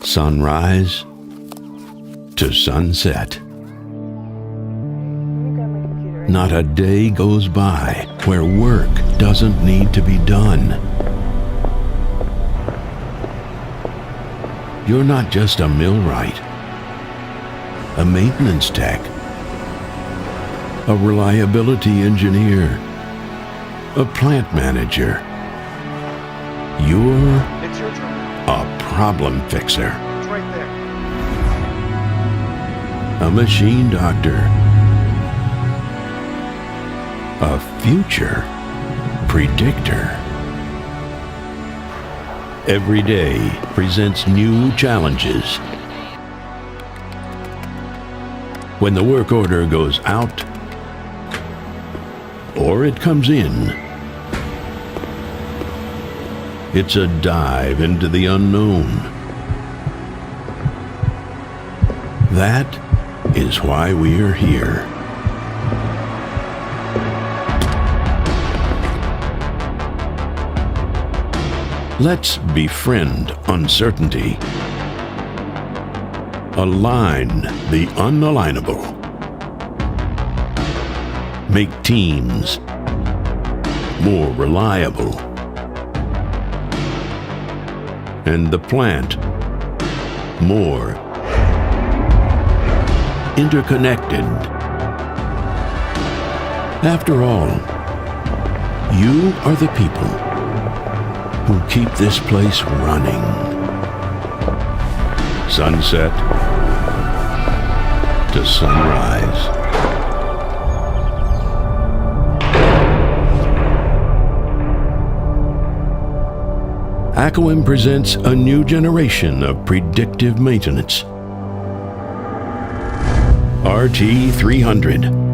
Sunrise to sunset. Not a day goes by where work doesn't need to be done. You're not just a millwright, a maintenance tech, a reliability engineer, a plant manager. You're a problem fixer, It's right there. a machine doctor, a future predictor. Every day presents new challenges. When the work order goes out or it comes in, it's a dive into the unknown. That is why we're here. Let's befriend uncertainty. Align the unalignable. Make teams more reliable. And the plant more interconnected. After all, you are the people who keep this place running. Sunset to sunrise. ACOEM presents a new generation of predictive maintenance. RT-300